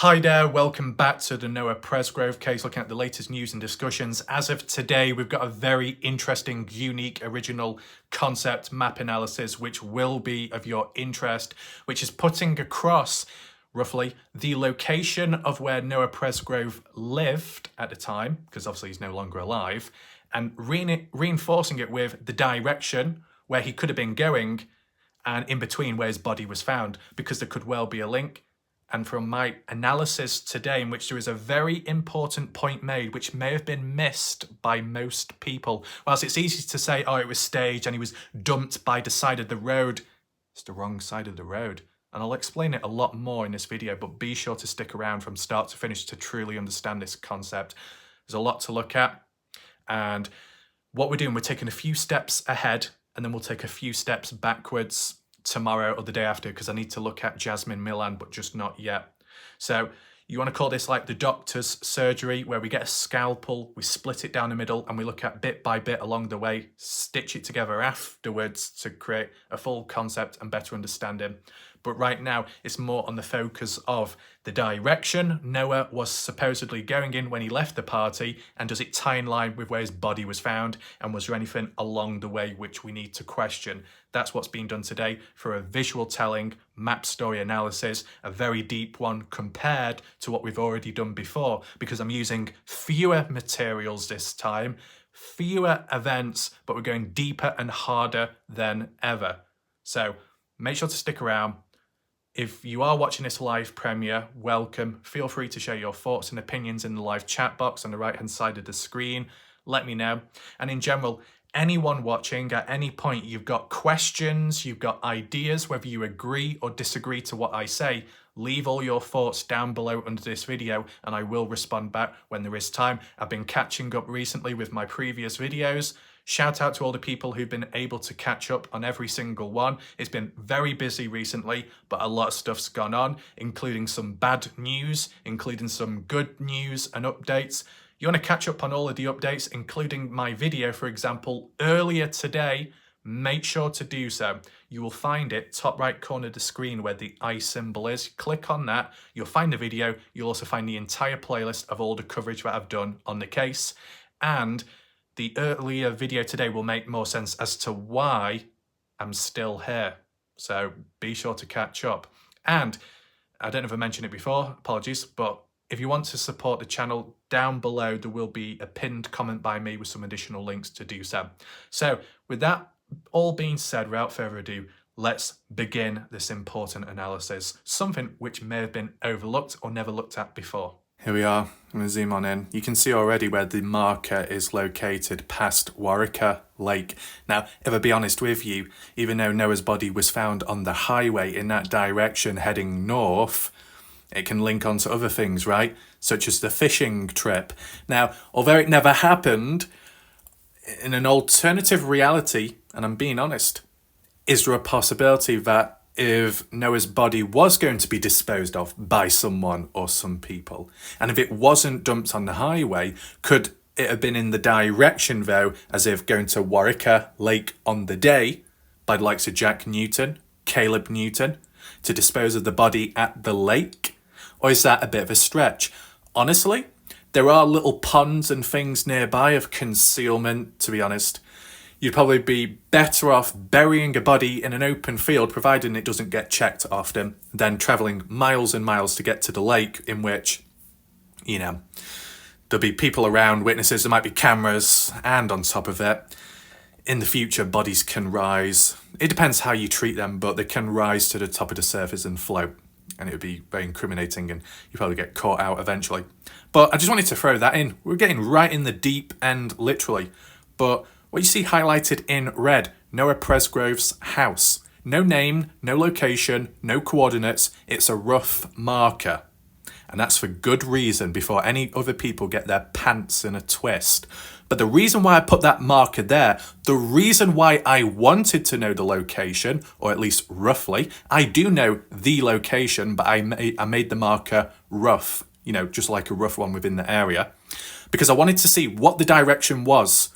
Hi there, welcome back to the Noah Presgrove case, looking at the latest news and discussions. As of today, we've got a very interesting, unique, original concept map analysis, which will be of your interest, which is putting across roughly the location of where Noah Presgrove lived at the time, because obviously he's no longer alive, and reinforcing it with the direction where he could have been going and in between where his body was found, because there could well be a link. And from my analysis today, in which there is a very important point made, which may have been missed by most people. Whilst it's easy to say, oh, it was staged and he was dumped by the side of the road, it's the wrong side of the road. And I'll explain it a lot more in this video, but be sure to stick around from start to finish to truly understand this concept. There's a lot to look at. And what we're doing, we're taking a few steps ahead, and then we'll take a few steps backwards tomorrow or the day after, because I need to look at Jasmine Milan, but just not yet. So you want to call this like the doctor's surgery, where we get a scalpel, we split it down the middle, and we look at bit by bit along the way, stitch it together afterwards to create a full concept and better understanding. But right now, it's more on the focus of the direction Noah was supposedly going in when he left the party, and does it tie in line with where his body was found, and was there anything along the way which we need to question? That's what's being done today for a visual telling, map story analysis, a very deep one compared to what we've already done before, because I'm using fewer materials this time, fewer events, but we're going deeper and harder than ever. So make sure to stick around. If you are watching this live premiere, welcome. Feel free to share your thoughts and opinions in the live chat box on the right hand side of the screen. Let me know. And in general, anyone watching, at any point you've got questions, you've got ideas, whether you agree or disagree to what I say, leave all your thoughts down below under this video and I will respond back when there is time. I've been catching up recently with my previous videos. Shout out to all the people who've been able to catch up on every single one. It's been very busy recently, but a lot of stuff's gone on, including some bad news, including some good news and updates. You want to catch up on all of the updates, including my video, for example, earlier today, make sure to do so. You will find it top right corner of the screen where the I symbol is. Click on that, you'll find the video. You'll also find the entire playlist of all the coverage that I've done on the case. And the earlier video today will make more sense as to why I'm still here. So be sure to catch up. And I don't know if I mentioned it before, apologies, but if you want to support the channel, down below there will be a pinned comment by me with some additional links to do so. So with that all being said, without further ado, let's begin this important analysis, something which may have been overlooked or never looked at before. Here we are. I'm going to zoom on in. You can see already where the marker is located past Warwicker Lake. Now, if I be honest with you, even though Noah's body was found on the highway in that direction heading north, it can link on to other things, right? Such as the fishing trip. Now, although it never happened, in an alternative reality, and I'm being honest, is there a possibility that if Noah's body was going to be disposed of by someone or some people, and if it wasn't dumped on the highway, could it have been in the direction though, as if going to Warwicker Lake on the day by the likes of Jack Newton, Caleb Newton, to dispose of the body at the lake? Or is that a bit of a stretch? Honestly, there are little ponds and things nearby of concealment, to be honest. You'd probably be better off burying a body in an open field, providing it doesn't get checked often, than travelling miles and miles to get to the lake, in which, you know, there'll be people around, witnesses, there might be cameras, and on top of it, in the future, bodies can rise. It depends how you treat them, but they can rise to the top of the surface and float. And it would be very incriminating, and you probably get caught out eventually. But I just wanted to throw that in. We're getting right in the deep end, literally. But what you see highlighted in red, Noah Presgrove's house. No name, no location, no coordinates. It's a rough marker. And that's for good reason, before any other people get their pants in a twist. But the reason why I put that marker there, the reason why I wanted to know the location, or at least roughly, I do know the location, but I made the marker rough, you know, just like a rough one within the area, because I wanted to see what the direction was.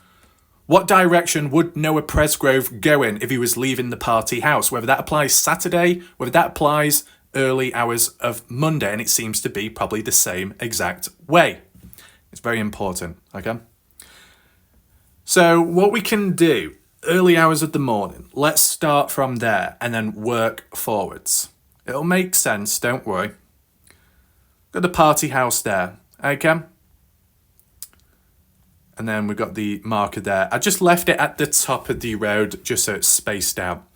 What direction would Noah Presgrove go in if he was leaving the party house? Whether that applies Saturday, whether that applies early hours of Monday, and it seems to be probably the same exact way. It's very important, okay? So what we can do, early hours of the morning, let's start from there and then work forwards. It'll make sense, don't worry. Got the party house there, okay? And then we've got the marker there. I just left it at the top of the road just so it's spaced out.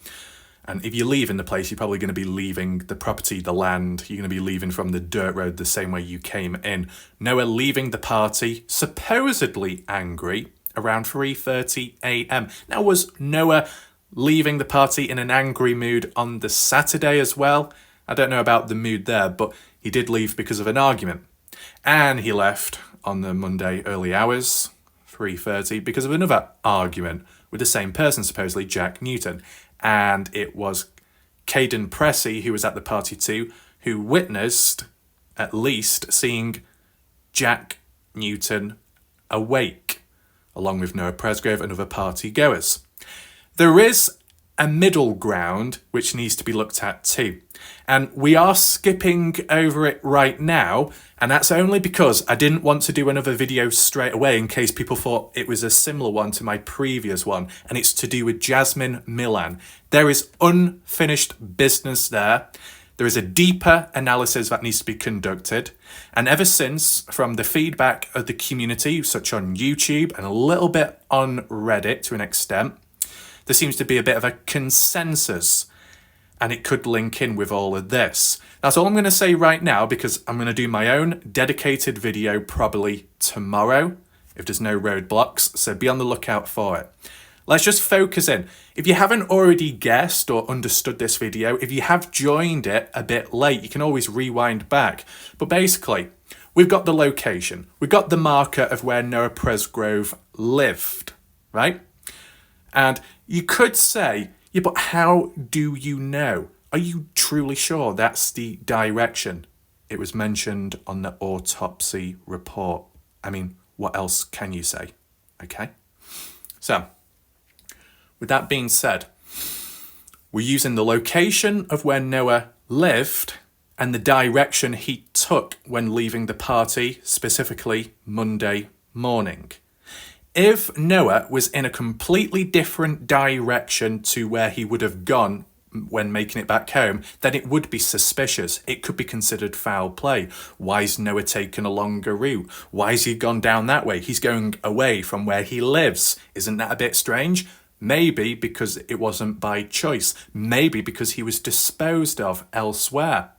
And if you're leaving the place, you're probably going to be leaving the property, the land. You're going to be leaving from the dirt road the same way you came in. Noah leaving the party, supposedly angry, around 3:30 a.m. Now, was Noah leaving the party in an angry mood on the Saturday as well? I don't know about the mood there, but he did leave because of an argument. And he left on the Monday early hours, 3:30, because of another argument with the same person, supposedly Jack Newton. And it was Caden Pressey, who was at the party too, who witnessed, at least, seeing Jack Newton awake, along with Noah Presgrove and other party goers. There is a middle ground which needs to be looked at too. And we are skipping over it right now, and that's only because I didn't want to do another video straight away in case people thought it was a similar one to my previous one, and it's to do with Jasmine Millan. There is unfinished business there. There is a deeper analysis that needs to be conducted. And ever since, from the feedback of the community, such on YouTube and a little bit on Reddit to an extent, there seems to be a bit of a consensus, and it could link in with all of this. That's all I'm going to say right now, because I'm going to do my own dedicated video probably tomorrow, if there's no roadblocks, so be on the lookout for it. Let's just focus in. If you haven't already guessed or understood this video, if you have joined it a bit late, you can always rewind back. But basically, we've got the location. We've got the marker of where Noah Presgrove lived, right? And you could say, yeah, but how do you know? Are you truly sure that's the direction? It was mentioned on the autopsy report. I mean, what else can you say? Okay. So, with that being said, we're using the location of where Noah lived and the direction he took when leaving the party, specifically Monday morning. If Noah was in a completely different direction to where he would have gone when making it back home, then it would be suspicious. It could be considered foul play. Why is Noah taking a longer route? Why has he gone down that way? He's going away from where he lives. Isn't that a bit strange? Maybe because it wasn't by choice. Maybe because he was disposed of elsewhere.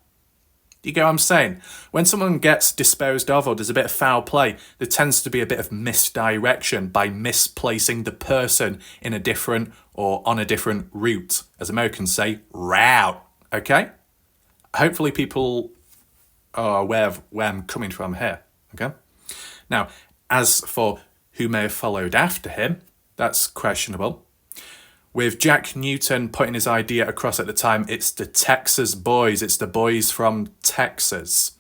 You get what I'm saying? When someone gets disposed of or there's a bit of foul play, there tends to be a bit of misdirection by misplacing the person in a different or on a different route. As Americans say, route. Okay? Hopefully people are aware of where I'm coming from here. Okay? Now, as for who may have followed after him, that's questionable. With Jack Newton putting his idea across at the time, it's the Texas boys. It's the boys from Texas.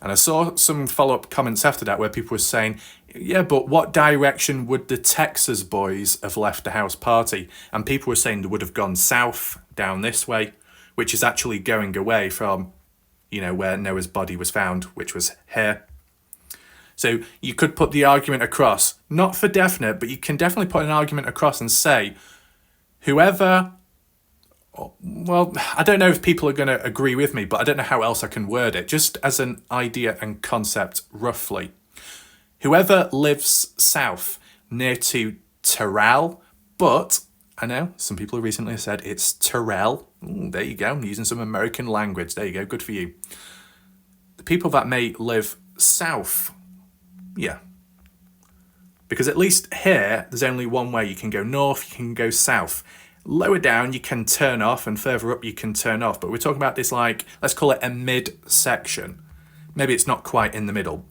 And I saw some follow-up comments after that where people were saying, yeah, but what direction would the Texas boys have left the house party? And people were saying they would have gone south down this way, which is actually going away from, you know, where Noah's body was found, which was here. So you could put the argument across, not for definite, but you can definitely put an argument across and say, whoever, well, I don't know if people are going to agree with me, but I don't know how else I can word it, just as an idea and concept roughly. Whoever lives south near to Terrell, but I know some people recently said it's Terrell. There you go, I'm using some American language. There you go, good for you. The people that may live south, yeah. Because at least here, there's only one way. You can go north, you can go south. Lower down, you can turn off, and further up, you can turn off. But we're talking about this, like, let's call it a mid-section. Maybe it's not quite in the middle.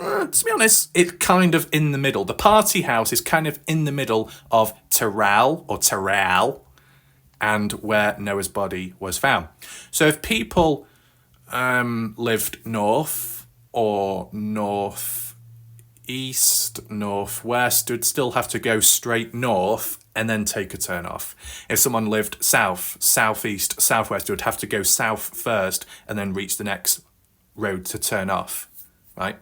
To be honest, it's kind of in the middle. The party house is kind of in the middle of Terrell, and where Noah's body was found. So if people lived north or north east, northwest, would still have to go straight north and then take a turn off. If someone lived south, southeast, southwest, would have to go south first and then reach the next road to turn off, right?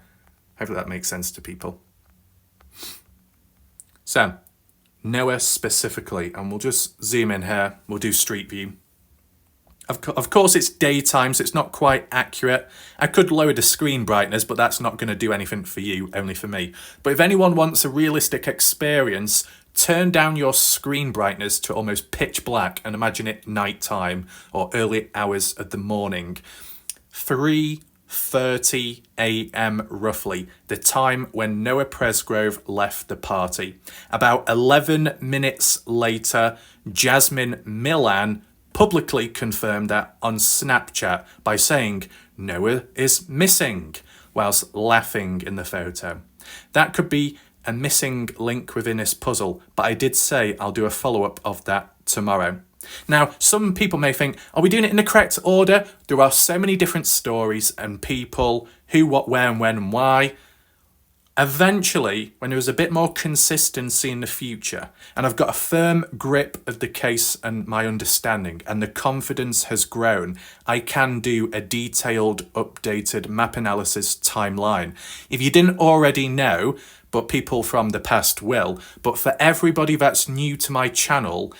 Hopefully that makes sense to people. So, Noah specifically, and we'll just zoom in here, we'll do street view. Of course, it's daytime, so it's not quite accurate. I could lower the screen brightness, but that's not going to do anything for you, only for me. But if anyone wants a realistic experience, turn down your screen brightness to almost pitch black and imagine it nighttime or early hours of the morning. 3:30 a.m. roughly, the time when Noah Presgrove left the party. About 11 minutes later, Jasmine Millan publicly confirmed that on Snapchat by saying Noah is missing whilst laughing in the photo. That could be a missing link within this puzzle, but I did say I'll do a follow-up of that tomorrow. Now, some people may think, are we doing it in the correct order? There are so many different stories and people, who, what, where, and when, and why. Eventually, when there was a bit more consistency in the future, and I've got a firm grip of the case and my understanding, and the confidence has grown, I can do a detailed, updated map analysis timeline. If you didn't already know, but people from the past will, but for everybody that's new to my channel,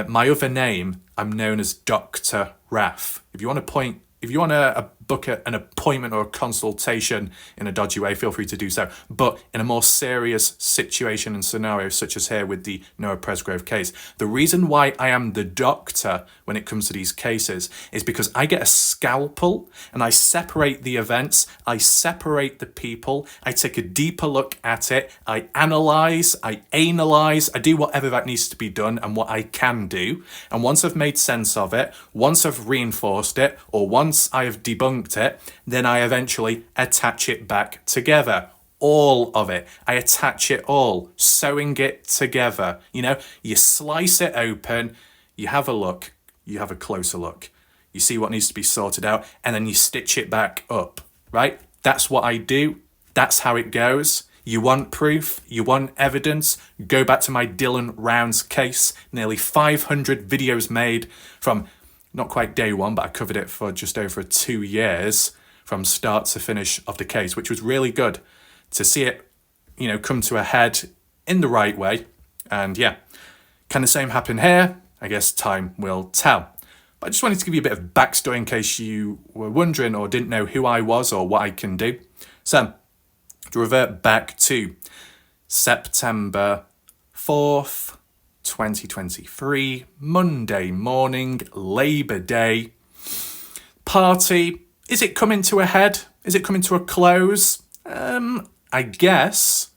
my other name, I'm known as Dr. Raff. If you want to book an appointment or a consultation in a dodgy way, feel free to do so. But in a more serious situation and scenario, such as here with the Noah Presgrove case, the reason why I am the doctor when it comes to these cases is because I get a scalpel and I separate the events, I separate the people, I take a deeper look at it, I analyse, I analyse, I do whatever that needs to be done and what I can do. And once I've made sense of it, once I've reinforced it, or once I have debunked it, then I eventually attach it back together. All of it. I attach it all, sewing it together. You know, you slice it open, you have a look, you have a closer look, you see what needs to be sorted out, and then you stitch it back up, right? That's what I do. That's how it goes. You want proof, you want evidence, go back to my Dylan Rounds case. Nearly 500 videos made from not quite day one, but I covered it for just over 2 years from start to finish of the case, which was really good to see it, you know, come to a head in the right way. And yeah, can the same happen here? I guess time will tell. But I just wanted to give you a bit of backstory in case you were wondering or didn't know who I was or what I can do. So, to revert back to September 4th, 2023, Monday morning, Labour Day. Party, is it coming to a head? Is it coming to a close? I guess.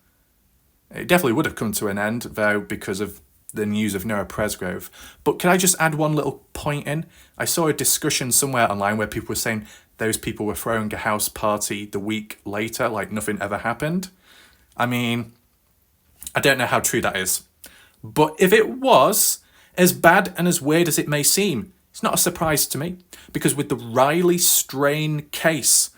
It definitely would have come to an end, though, because of the news of Noah Presgrove. But can I just add one little point in? I saw a discussion somewhere online where people were saying those people were throwing a house party the week later, like nothing ever happened. I mean, I don't know how true that is. But if it was, as bad and as weird as it may seem, it's not a surprise to me. Because with the Riley Strain case,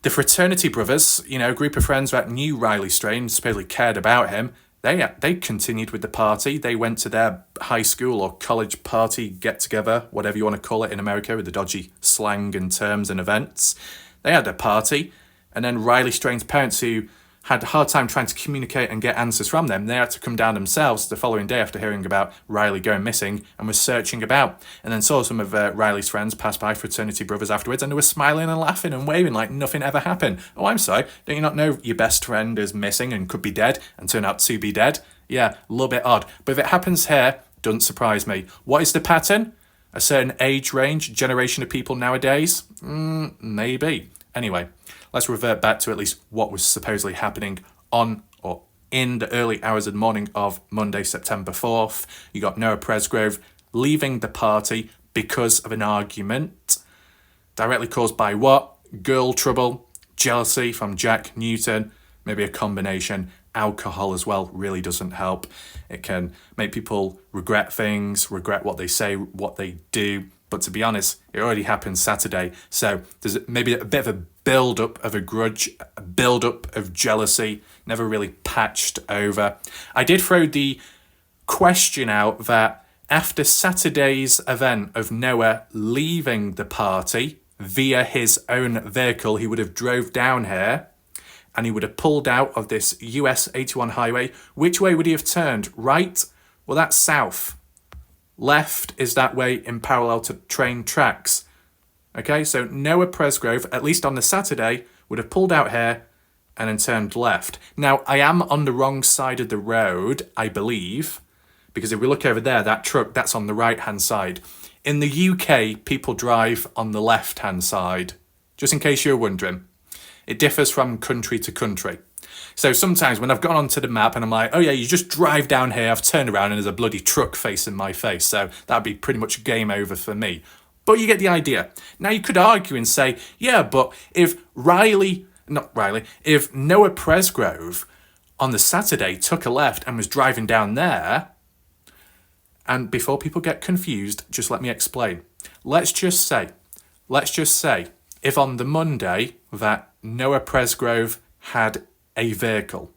the fraternity brothers, you know, a group of friends that knew Riley Strain, supposedly cared about him, they continued with the party. They went to their high school or college party get-together, whatever you want to call it in America, with the dodgy slang and terms and events. They had a party, and then Riley Strain's parents, who had a hard time trying to communicate and get answers from them, they had to come down themselves the following day after hearing about Riley going missing and was searching about, and then saw some of Riley's friends pass by fraternity brothers afterwards, and they were smiling and laughing and waving like nothing ever happened. Oh, I'm sorry, don't you not know your best friend is missing and could be dead and turn out to be dead? Yeah, a little bit odd. But if it happens here, doesn't surprise me. What is the pattern? A certain age range, generation of people nowadays? Maybe. Anyway, let's revert back to at least what was supposedly happening on or in the early hours of the morning of Monday, September 4th. You got Noah Presgrove leaving the party because of an argument. Directly caused by what? Girl trouble, jealousy from Jack Newton, maybe a combination. Alcohol as well really doesn't help. It can make people regret things, regret what they say, what they do. But to be honest, it already happened Saturday. So there's maybe a bit of a build-up of a grudge, a build-up of jealousy, never really patched over. I did throw the question out that after Saturday's event of Noah leaving the party via his own vehicle, he would have drove down here and he would have pulled out of this US 81 highway. Which way would he have turned? Right? Well, that's south. Left is that way in parallel to train tracks. Okay, so Noah Presgrove, at least on the Saturday, would have pulled out here and then turned left. Now, I am on the wrong side of the road, I believe, because if we look over there, that truck, that's on the right-hand side. In the UK, people drive on the left-hand side, just in case you're wondering. It differs from country to country. So sometimes when I've gone onto the map and I'm like, oh yeah, you just drive down here, I've turned around and there's a bloody truck facing my face. So that'd be pretty much game over for me. But you get the idea. Now you could argue and say, yeah, but if if Noah Presgrove on the Saturday took a left and was driving down there, and before people get confused, just let me explain. Let's just say, if on the Monday that Noah Presgrove had a vehicle,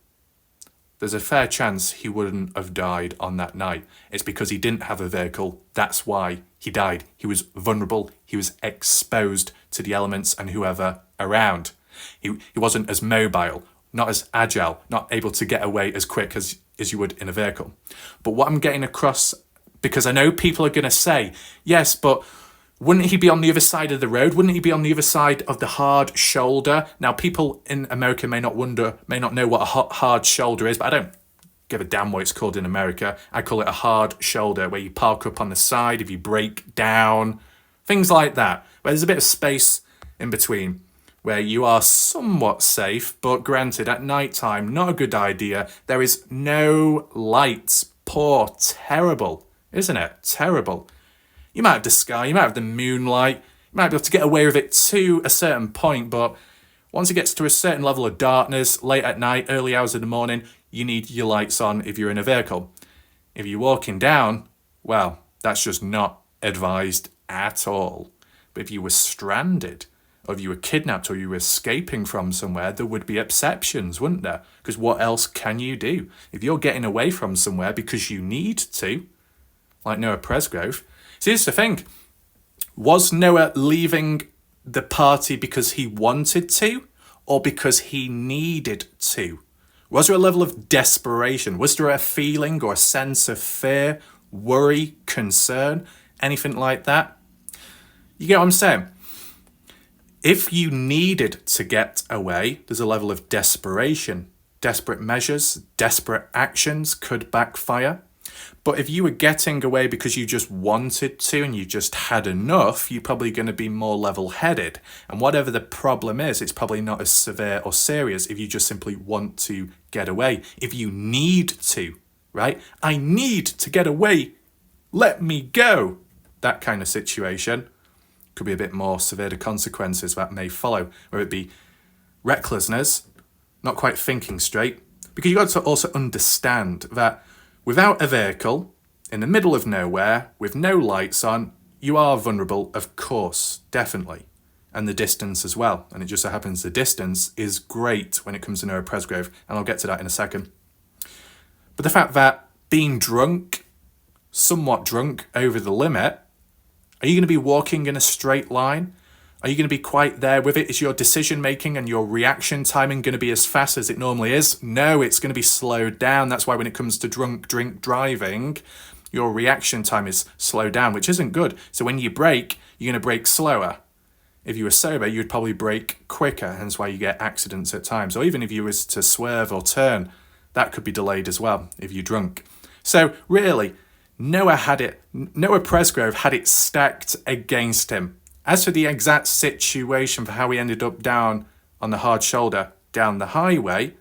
there's a fair chance he wouldn't have died on that night. It's because he didn't have a vehicle. That's why he died. He was vulnerable. He was exposed to the elements and whoever around. He wasn't as mobile, not as agile, not able to get away as quick as you would in a vehicle. But what I'm getting across, because I know people are going to say, yes, but wouldn't he be on the other side of the road? Wouldn't he be on the other side of the hard shoulder? Now, people in America may not know what a hard shoulder is, but I don't give a damn what it's called in America. I call it a hard shoulder, where you park up on the side if you break down, things like that, where there's a bit of space in between, where you are somewhat safe, but granted, at night time, not a good idea. There is no lights. Poor, terrible, isn't it? Terrible. You might have the sky, you might have the moonlight, you might be able to get away with it to a certain point, but once it gets to a certain level of darkness, late at night, early hours of the morning, you need your lights on if you're in a vehicle. If you're walking down, well, that's just not advised at all. But if you were stranded, or if you were kidnapped, or you were escaping from somewhere, there would be exceptions, wouldn't there? Because what else can you do? If you're getting away from somewhere because you need to, like Noah Presgrove. See, here's the thing. Was Noah leaving the party because he wanted to, or because he needed to? Was there a level of desperation? Was there a feeling or a sense of fear, worry, concern, anything like that? You get what I'm saying? If you needed to get away, there's a level of desperation. Desperate measures, desperate actions could backfire. But if you were getting away because you just wanted to and you just had enough, you're probably going to be more level-headed. And whatever the problem is, it's probably not as severe or serious if you just simply want to get away. If you need to, right? I need to get away. Let me go. That kind of situation could be a bit more severe, the consequences that may follow, whether it be recklessness, not quite thinking straight. Because you've got to also understand that without a vehicle, in the middle of nowhere, with no lights on, you are vulnerable, of course, definitely. And the distance as well. And it just so happens the distance is great when it comes to Noah Presgrove, and I'll get to that in a second. But the fact that being drunk, somewhat drunk, over the limit, are you going to be walking in a straight line? Are you going to be quite there with it? Is your decision making and your reaction timing going to be as fast as it normally is? No, it's going to be slowed down. That's why when it comes to drink driving, your reaction time is slowed down, which isn't good. So when you brake, you're going to brake slower. If you were sober, you'd probably brake quicker, hence why you get accidents at times. Or even if you was to swerve or turn, that could be delayed as well if you're drunk. So really, Noah Presgrove had it stacked against him. As for the exact situation for how he ended up down on the hard shoulder down the highway,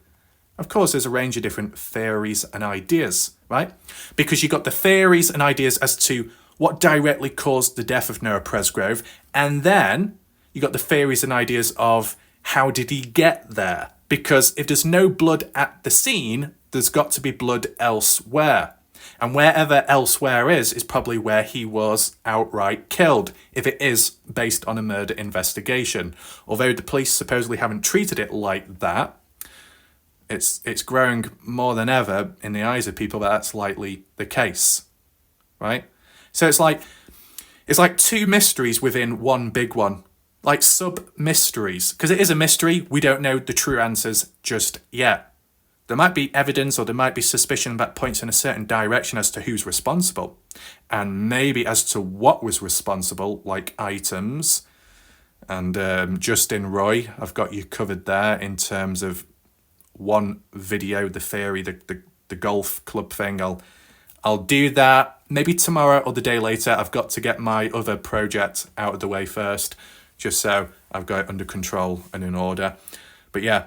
of course, there's a range of different theories and ideas, right? Because you got the theories and ideas as to what directly caused the death of Noah Presgrove, and then you got the theories and ideas of how did he get there? Because if there's no blood at the scene, there's got to be blood elsewhere. And wherever elsewhere is probably where he was outright killed, if it is based on a murder investigation. Although the police supposedly haven't treated it like that, it's growing more than ever in the eyes of people that that's likely the case, right? So it's like two mysteries within one big one, like sub-mysteries. Because it is a mystery, we don't know the true answers just yet. There might be evidence or there might be suspicion that points in a certain direction as to who's responsible. And maybe as to what was responsible, like items. And Justin Roy, I've got you covered there in terms of one video, the theory, the golf club thing. I'll do that maybe tomorrow or the day later. I've got to get my other project out of the way first, just so I've got it under control and in order. But yeah,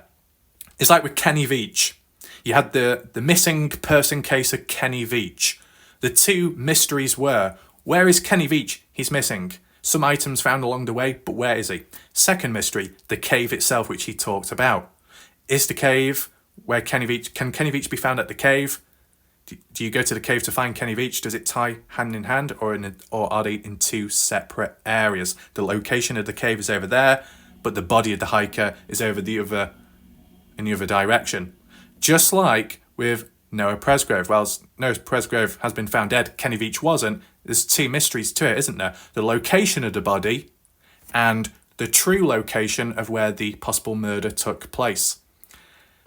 it's like with Kenny Veach. You had the missing person case of Kenny Veach. The two mysteries were, where is Kenny Veach? He's missing. Some items found along the way, but where is he? Second mystery, the cave itself, which he talked about. Is the cave where can Kenny Veach be found at the cave? Do you go to the cave to find Kenny Veach? Does it tie hand in hand, or are they in two separate areas? The location of the cave is over there, but the body of the hiker is over in the other direction. Just like with Noah Presgrove. Well, Noah Presgrove has been found dead. Kenny Veach wasn't. There's two mysteries to it, isn't there? The location of the body and the true location of where the possible murder took place.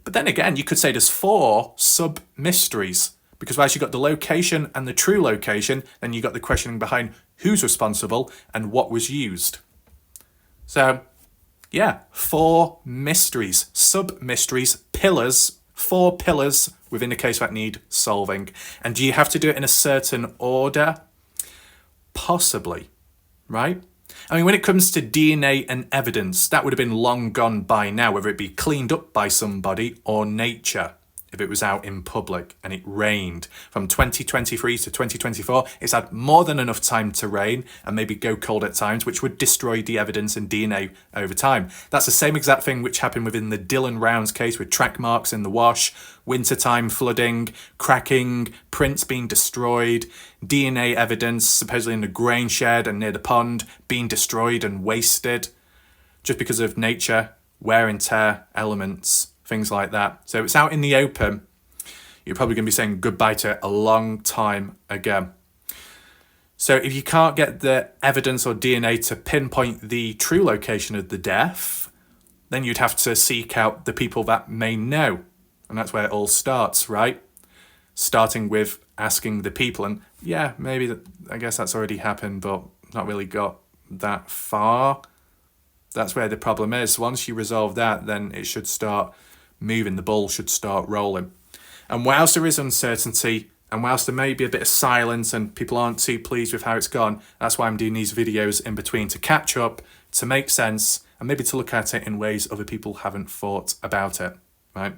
But then again, you could say there's four sub-mysteries. Because whilst you got the location and the true location, then you got the questioning behind who's responsible and what was used. So, yeah, four mysteries, sub-mysteries, pillars, 4 pillars within a case that need solving. And do you have to do it in a certain order? Possibly, right? I mean, when it comes to DNA and evidence, that would have been long gone by now, whether it be cleaned up by somebody or nature. If it was out in public and it rained from 2023 to 2024, it's had more than enough time to rain and maybe go cold at times, which would destroy the evidence and DNA over time. That's the same exact thing which happened within the Dylan Rounds case with track marks in the wash, wintertime flooding, cracking, prints being destroyed, DNA evidence supposedly in the grain shed and near the pond being destroyed and wasted just because of nature, wear and tear elements, things like that. So it's out in the open. You're probably going to be saying goodbye to it a long time ago. So if you can't get the evidence or DNA to pinpoint the true location of the death, then you'd have to seek out the people that may know. And that's where it all starts, right? Starting with asking the people. And yeah, maybe I guess that's already happened, but not really got that far. That's where the problem is. Once you resolve that, then it should start moving, the ball should start rolling. And whilst there is uncertainty, and whilst there may be a bit of silence and people aren't too pleased with how it's gone, that's why I'm doing these videos in between, to catch up, to make sense, and maybe to look at it in ways other people haven't thought about it, right?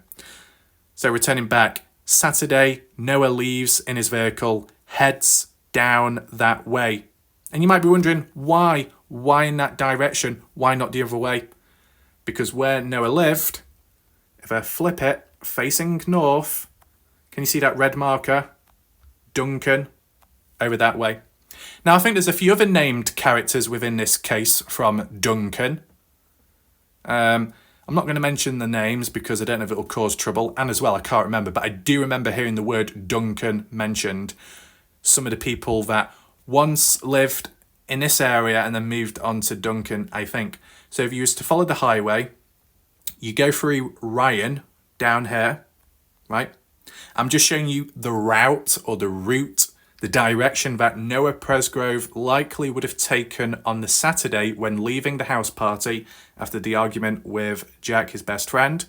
So returning back, Saturday, Noah leaves in his vehicle, heads down that way. And you might be wondering, why? Why in that direction? Why not the other way? Because where Noah lived, if I flip it, facing north, can you see that red marker? Duncan, over that way. Now, I think there's a few other named characters within this case from Duncan. I'm not going to mention the names because I don't know if it'll cause trouble. And as well, I can't remember, but I do remember hearing the word Duncan mentioned. Some of the people that once lived in this area and then moved on to Duncan, I think. So if you was to follow the highway, you go through Ryan down here, right? I'm just showing you the route or the route, the direction that Noah Presgrove likely would have taken on the Saturday when leaving the house party after the argument with Jack, his best friend,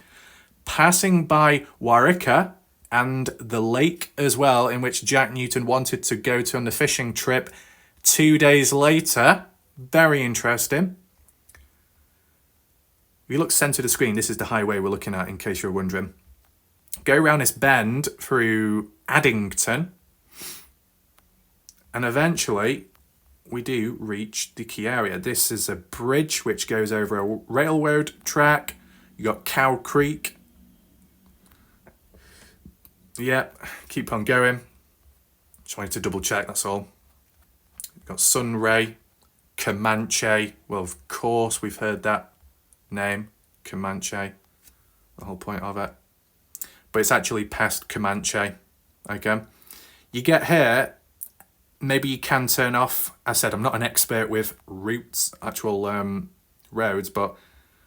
passing by Warwicker and the lake as well, in which Jack Newton wanted to go to on the fishing trip 2 days later. Very interesting. If you look centre of the screen, this is the highway we're looking at, in case you're wondering. Go around this bend through Addington, and eventually we do reach the key area. This is a bridge which goes over a railroad track. You got Cow Creek. Yep, keep on going. Just wanted to double check, that's all. We've got Sunray, Comanche. Well, of course, we've heard that name, Comanche, the whole point of it. But it's actually past Comanche. Okay. You get here, maybe you can turn off. I said I'm not an expert with routes, actual roads, but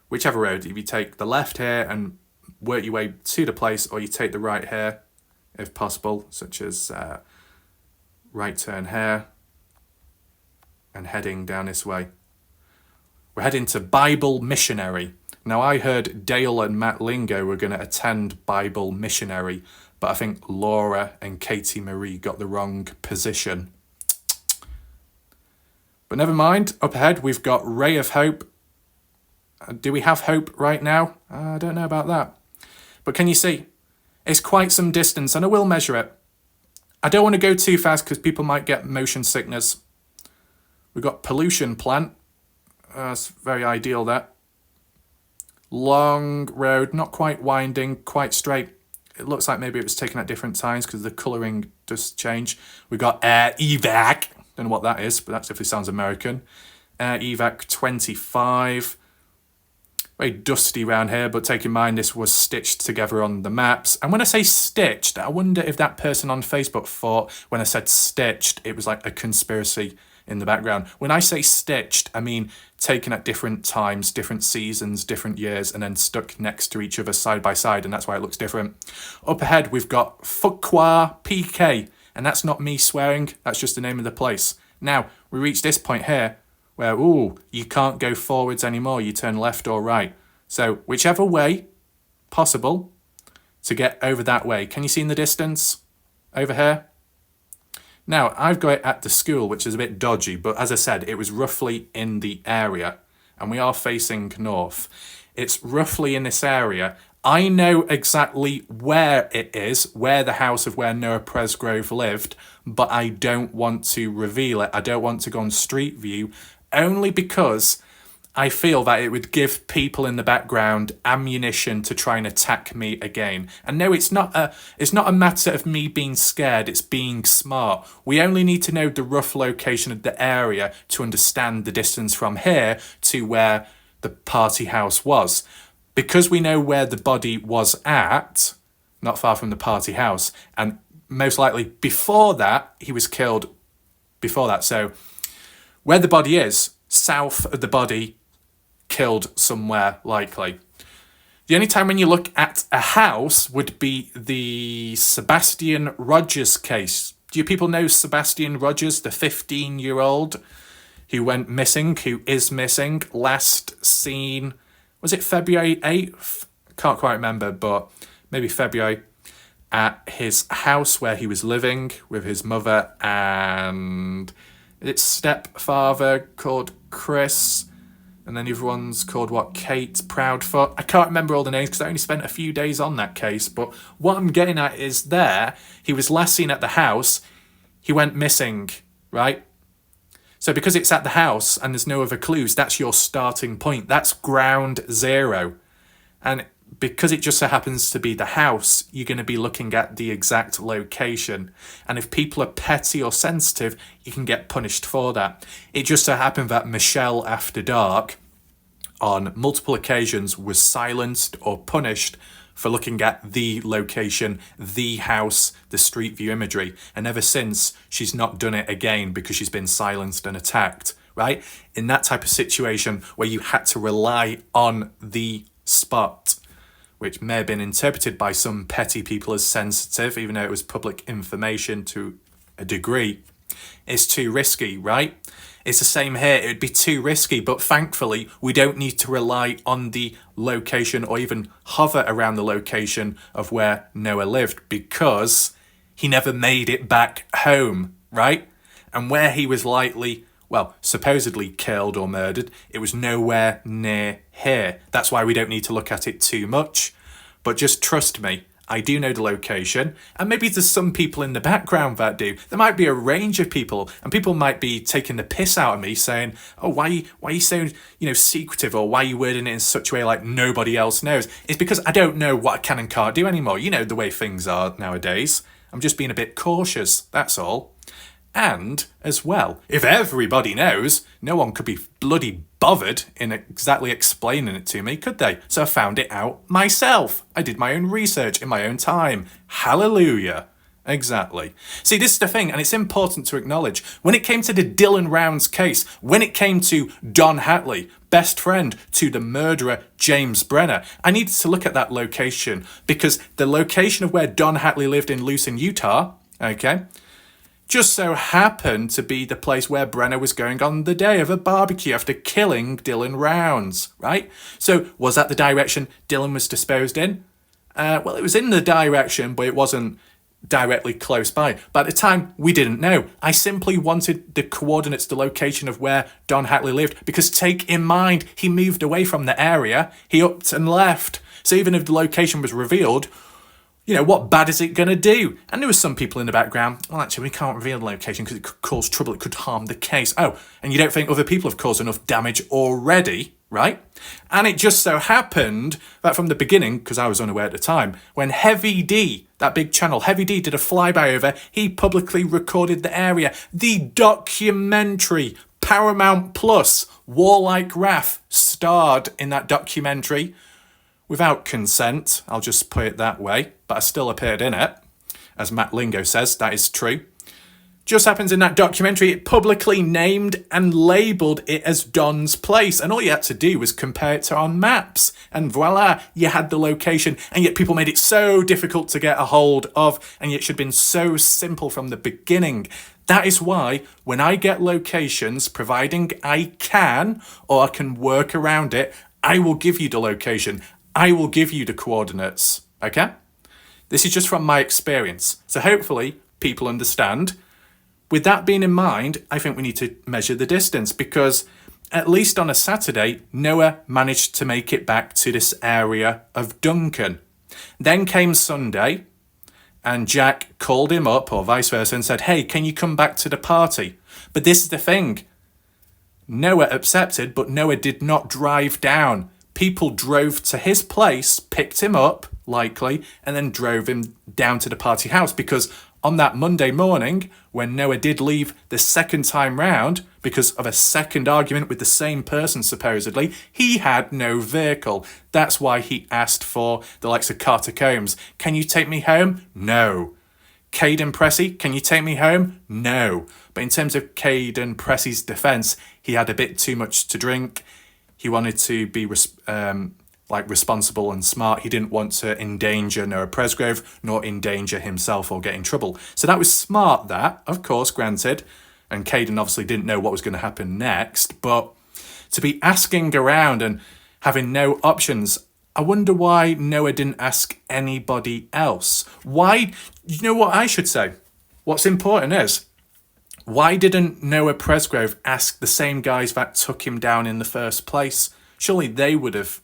whichever road, if you take the left here and work your way to the place, or you take the right here, if possible, such as right turn here and heading down this way. We're heading to Bible Missionary. Now, I heard Dale and Matt Lingo were going to attend Bible Missionary, but I think Laura and Katie Marie got the wrong position. But never mind. Up ahead, we've got Ray of Hope. Do we have hope right now? I don't know about that. But can you see? It's quite some distance, and I will measure it. I don't want to go too fast because people might get motion sickness. We've got pollution plant. That's very ideal, that. Long road, not quite winding, quite straight. It looks like maybe it was taken at different times because the colouring does change. We've got air evac. Don't know what that is, but that definitely sounds American. Air evac 25. Very dusty around here, but take in mind this was stitched together on the maps. And when I say stitched, I wonder if that person on Facebook thought when I said stitched, it was like a conspiracy in the background. When I say stitched, I mean taken at different times, different seasons, different years, and then stuck next to each other side by side, and that's why it looks different. Up ahead, we've got Fuqua PK, and that's not me swearing, that's just the name of the place. Now, we reach this point here, where, you can't go forwards anymore, you turn left or right. So, whichever way possible to get over that way. Can you see in the distance over here? Now, I've got it at the school, which is a bit dodgy, but as I said, it was roughly in the area, and we are facing north. It's roughly in this area. I know exactly where it is, where the house of where Noah Presgrove lived, but I don't want to reveal it. I don't want to go on Street View, only because I feel that it would give people in the background ammunition to try and attack me again. And no, it's not a matter of me being scared, it's being smart. We only need to know the rough location of the area to understand the distance from here to where the party house was. Because we know where the body was at, not far from the party house, and most likely before that, he was killed before that. So where the body is, south of the body, killed somewhere likely. The only time when you look at a house would be the Sebastian Rogers case. Do you people know Sebastian Rogers, the 15-year-old who went missing, who is missing, last seen, was it February 8th? Can't quite remember, but maybe February, at his house where he was living with his mother and its stepfather called Chris. And then the other one's called, Kate Proudfoot. I can't remember all the names because I only spent a few days on that case. But what I'm getting at is he was last seen at the house. He went missing, right? So because it's at the house and there's no other clues, that's your starting point. That's ground zero. And because it just so happens to be the house, you're going to be looking at the exact location. And if people are petty or sensitive, you can get punished for that. It just so happened that Michelle After Dark, on multiple occasions, was silenced or punished for looking at the location, the house, the street view imagery. And ever since, she's not done it again because she's been silenced and attacked, right? In that type of situation where you had to rely on the spot, which may have been interpreted by some petty people as sensitive, even though it was public information to a degree, is too risky, right? It's the same here. It would be too risky, but thankfully, we don't need to rely on the location or even hover around the location of where Noah lived because he never made it back home, right? And where he was supposedly killed or murdered, it was nowhere near here. That's why we don't need to look at it too much. But just trust me, I do know the location. And maybe there's some people in the background that do. There might be a range of people, and people might be taking the piss out of me saying, oh, why are you so, secretive, or why are you wording it in such a way like nobody else knows? It's because I don't know what I can and can't do anymore. You know the way things are nowadays. I'm just being a bit cautious, that's all. And, as well, if everybody knows, no one could be bloody bothered in exactly explaining it to me, could they? So I found it out myself. I did my own research in my own time. Hallelujah. Exactly. See, this is the thing, and it's important to acknowledge. When it came to the Dylan Rounds case, when it came to Don Hatley, best friend to the murderer James Brenner, I needed to look at that location because the location of where Don Hatley lived in Lucin, Utah, okay, just so happened to be the place where Brenner was going on the day of a barbecue after killing Dylan Rounds, right? So was that the direction Dylan was disposed in? Well, it was in the direction, but it wasn't directly close by. But at the time, we didn't know. I simply wanted the coordinates, the location of where Don Hatley lived, because take in mind, he moved away from the area, he upped and left. So even if the location was revealed, you know, what bad is it going to do? And there were some people in the background, well, actually, we can't reveal the location because it could cause trouble, it could harm the case. Oh, and you don't think other people have caused enough damage already, right? And it just so happened that from the beginning, because I was unaware at the time, when Heavy D, that big channel, Heavy D did a flyby over, he publicly recorded the area. The documentary, Paramount Plus, Warlike Wrath, starred in that documentary. Without consent, I'll just put it that way, but I still appeared in it. As Matt Lingo says, that is true. Just happens in that documentary, it publicly named and labelled it as Don's place. And all you had to do was compare it to on maps. And voila, you had the location. And yet people made it so difficult to get a hold of. And yet it should have been so simple from the beginning. That is why when I get locations, providing I can or I can work around it, I will give you the location. I will give you the coordinates. Okay? This is just from my experience. So hopefully people understand. With that being in mind, I think we need to measure the distance because at least on a Saturday, Noah managed to make it back to this area of Duncan. Then came Sunday and Jack called him up or vice versa and said, hey, can you come back to the party? But this is the thing. Noah accepted, but Noah did not drive down. People drove to his place, picked him up, likely, and then drove him down to the party house because on that Monday morning, when Noah did leave the second time round, because of a second argument with the same person supposedly, he had no vehicle. That's why he asked for the likes of Carter Combs. Can you take me home? No. Caden Pressey, can you take me home? No. But in terms of Caden Pressey's defence, he had a bit too much to drink. He wanted to be responsible and smart. He didn't want to endanger Noah Presgrove, nor endanger himself or get in trouble. So that was smart, that, of course, granted. And Caden obviously didn't know what was going to happen next. But to be asking around and having no options, I wonder why Noah didn't ask anybody else. Why, you know what I should say? What's important is, why didn't Noah Presgrove ask the same guys that took him down in the first place? Surely they would have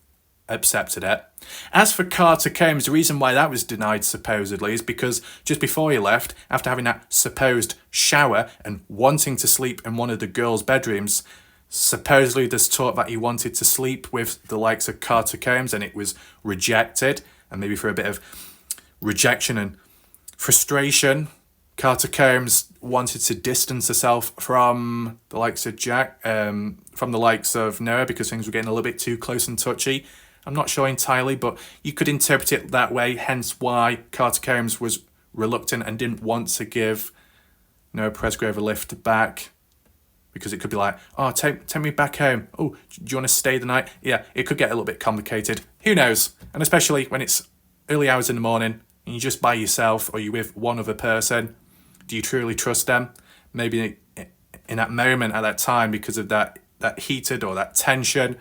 accepted it. As for Carter Combs, the reason why that was denied supposedly is because just before he left, after having that supposed shower and wanting to sleep in one of the girls' bedrooms, supposedly there's talk that he wanted to sleep with the likes of Carter Combs and it was rejected. And maybe for a bit of rejection and frustration, Carter Combs wanted to distance herself from the likes of Jack, from the likes of Noah, because things were getting a little bit too close and touchy. I'm not sure entirely, but you could interpret it that way, hence why Carter Combs was reluctant and didn't want to give Noah Presgrove a lift back, because it could be like, oh, take me back home. Oh, do you want to stay the night? Yeah, it could get a little bit complicated. Who knows? And especially when it's early hours in the morning and you're just by yourself or you're with one other person. Do you truly trust them? Maybe in that moment at that time, because of that heated or that tension,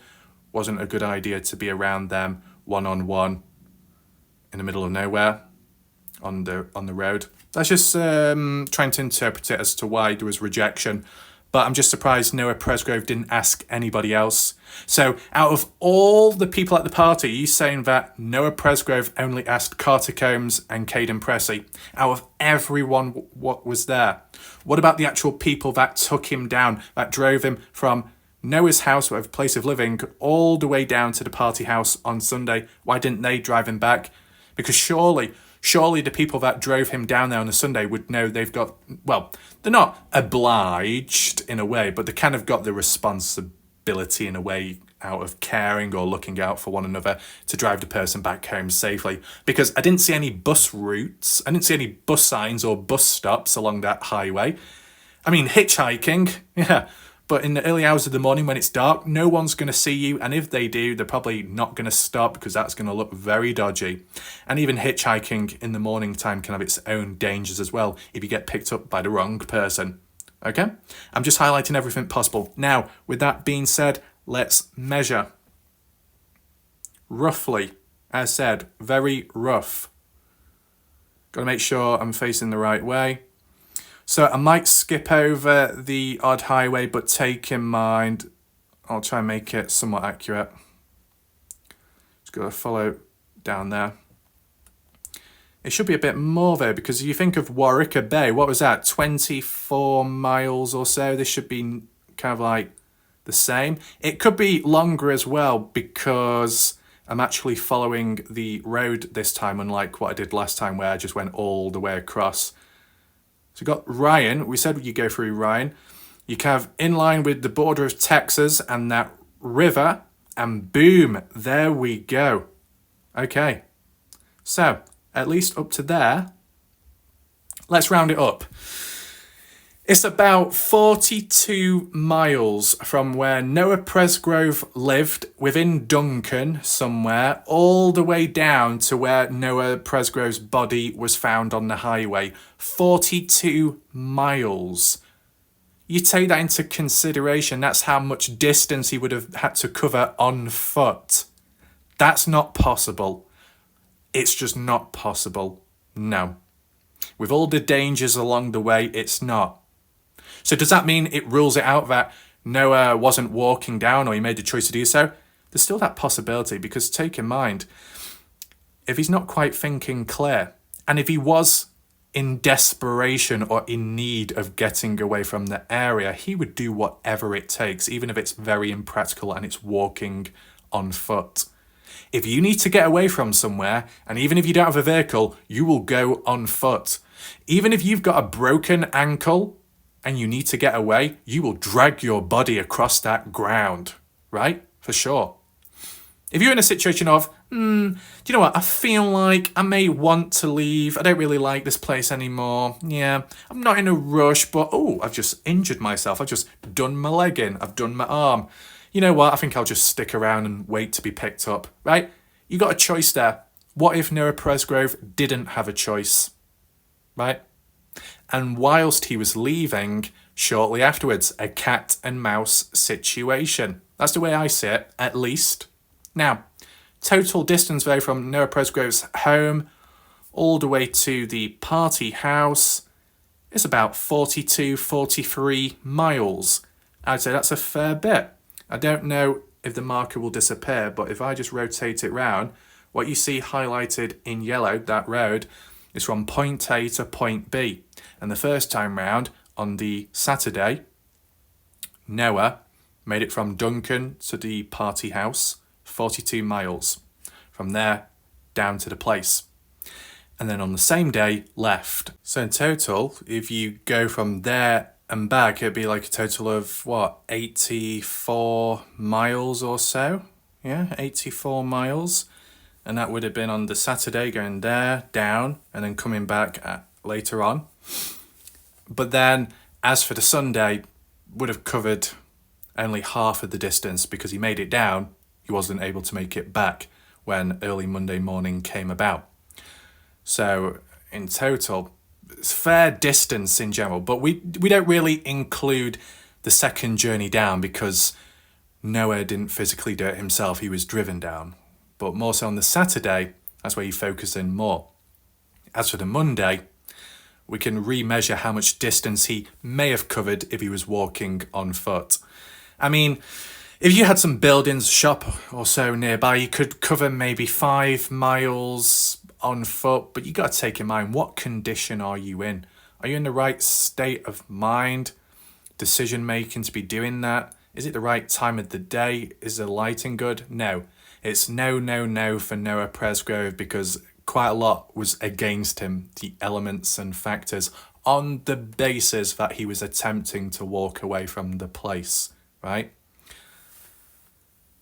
wasn't a good idea to be around them one-on-one in the middle of nowhere on the road. That's just trying to interpret it as to why there was rejection. But I'm just surprised Noah Presgrove didn't ask anybody else. So out of all the people at the party, you saying that Noah Presgrove only asked Carter Combs and Caden Pressey? Out of everyone what was there? What about the actual people that took him down, that drove him from Noah's house, a place of living, all the way down to the party house on Sunday? Why didn't they drive him back? Because surely Surely the people that drove him down there on a Sunday would know they've got, well, they're not obliged in a way, but they kind of got the responsibility in a way out of caring or looking out for one another to drive the person back home safely. Because I didn't see any bus routes, I didn't see any bus signs or bus stops along that highway. I mean, hitchhiking, yeah, but in the early hours of the morning when it's dark, no one's going to see you. And if they do, they're probably not going to stop because that's going to look very dodgy. And even hitchhiking in the morning time can have its own dangers as well if you get picked up by the wrong person. Okay? I'm just highlighting everything possible. Now, with that being said, let's measure. Roughly, as said, very rough. Got to make sure I'm facing the right way. So I might skip over the odd highway, but take in mind, I'll try and make it somewhat accurate. Just got to follow down there. It should be a bit more though, because if you think of Warwicker Bay, what was that, 24 miles or so? This should be kind of like the same. It could be longer as well because I'm actually following the road this time, unlike what I did last time where I just went all the way across. So we've got Ryan. We said you go through Ryan. You kind of in line with the border of Texas and that river, and boom, there we go. Okay, so at least up to there. Let's round it up. It's about 42 miles from where Noah Presgrove lived within Duncan somewhere, all the way down to where Noah Presgrove's body was found on the highway. 42 miles. You take that into consideration, that's how much distance he would have had to cover on foot. That's not possible. It's just not possible. No. With all the dangers along the way, it's not. So does that mean it rules it out that Noah wasn't walking down or he made the choice to do so? There's still that possibility, because take in mind, if he's not quite thinking clear, and if he was in desperation or in need of getting away from the area, he would do whatever it takes, even if it's very impractical and it's walking on foot. If you need to get away from somewhere, and even if you don't have a vehicle, you will go on foot. Even if you've got a broken ankle and you need to get away, you will drag your body across that ground, right? For sure. If you're in a situation of, do you know what, I feel like I may want to leave. I don't really like this place anymore. Yeah, I'm not in a rush, but I've just injured myself. I've just done my leg in. I've done my arm. You know what, I think I'll just stick around and wait to be picked up, right? You got a choice there. What if Noah Presgrove didn't have a choice, right? And whilst he was leaving, shortly afterwards, a cat and mouse situation. That's the way I see it, at least. Now, total distance though from Noah Presgrove's home all the way to the party house is about 42, 43 miles. I'd say that's a fair bit. I don't know if the marker will disappear, but if I just rotate it round, what you see highlighted in yellow, that road, is from point A to point B. And the first time round, on the Saturday, Noah made it from Duncan to the party house, 42 miles. From there, down to the place. And then on the same day, left. So in total, if you go from there and back, it'd be like a total of, 84 miles or so? Yeah, 84 miles. And that would have been on the Saturday, going there, down, and then coming back later on. But then, as for the Sunday, would have covered only half of the distance because he made it down. He wasn't able to make it back when early Monday morning came about. So in total, it's fair distance in general, but we don't really include the second journey down because Noah didn't physically do it himself. He was driven down. But more so on the Saturday, that's where you focus in more. As for the Monday, we can remeasure how much distance he may have covered if he was walking on foot. I mean, if you had some buildings, shop or so nearby, you could cover maybe 5 miles on foot, but you got to take in mind, what condition are you in? Are you in the right state of mind, decision making to be doing that? Is it the right time of the day? Is the lighting good? No. It's no for Noah Presgrove because quite a lot was against him, the elements and factors, on the basis that he was attempting to walk away from the place, right?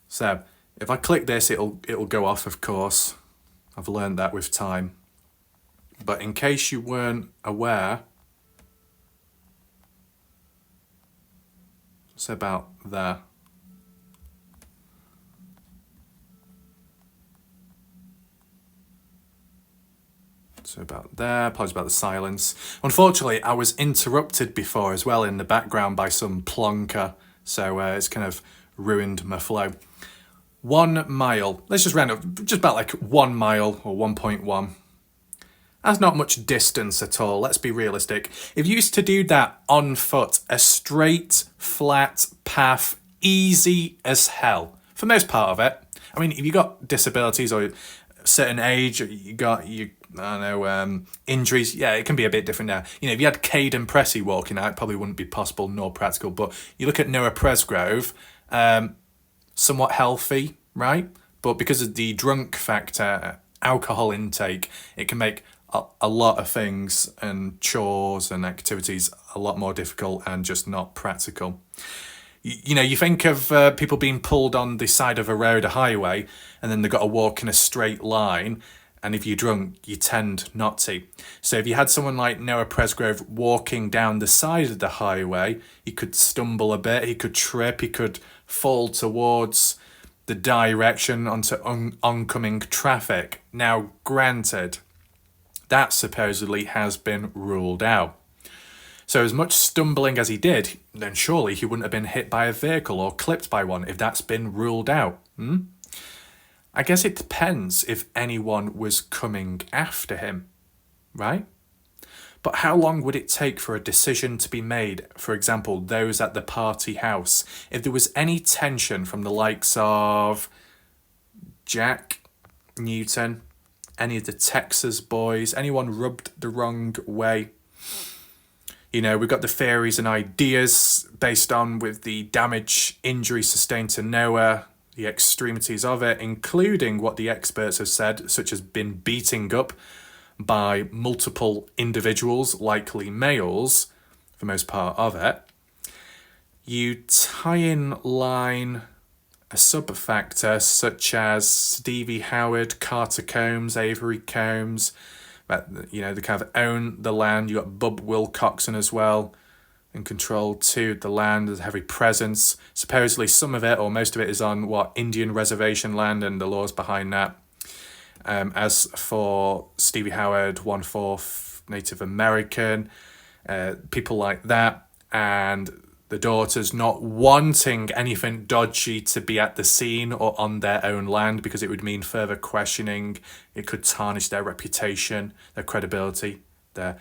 So if I click this, it'll go off, of course. I've learned that with time. But in case you weren't aware, it's about there. So about there, apologies about the silence. Unfortunately, I was interrupted before as well in the background by some plonker, so it's kind of ruined my flow. 1 mile, let's just round up, just about like 1 mile or 1.1. That's not much distance at all, let's be realistic. If you used to do that on foot, a straight, flat path, easy as hell, for most part of it. I mean, if you got disabilities or a certain age, or you got, injuries, yeah, it can be a bit different now. You know, if you had Cade and Pressey walking out, it probably wouldn't be possible nor practical, but you look at Noah Presgrove, somewhat healthy, right? But because of the drunk factor, alcohol intake, it can make a lot of things and chores and activities a lot more difficult and just not practical. You know, you think of people being pulled on the side of a road, a highway, and then they've got to walk in a straight line. And if you're drunk, you tend not to. So if you had someone like Noah Presgrove walking down the side of the highway, he could stumble a bit, he could trip, he could fall towards the direction onto oncoming traffic. Now, granted, that supposedly has been ruled out. So as much stumbling as he did, then surely he wouldn't have been hit by a vehicle or clipped by one if that's been ruled out. I guess it depends if anyone was coming after him, right? But how long would it take for a decision to be made, for example, those at the party house, if there was any tension from the likes of Jack, Newton, any of the Texas boys, anyone rubbed the wrong way? You know, we've got the theories and ideas based on with the damage, injury sustained to Noah, the extremities of it, including what the experts have said, such as been beating up by multiple individuals, likely males, for most part of it. You tie in line a sub-factor such as Stevie Howard, Carter Combs, Avery Combs, that, you know, they kind of own the land. You got Bub Wilcoxon as well, and control to the land. There's a heavy presence. Supposedly some of it or most of it is on Indian reservation land and the laws behind that. As for Stevie Howard, 1/4 Native American, people like that, and the daughters not wanting anything dodgy to be at the scene or on their own land because it would mean further questioning. It could tarnish their reputation, their credibility, their,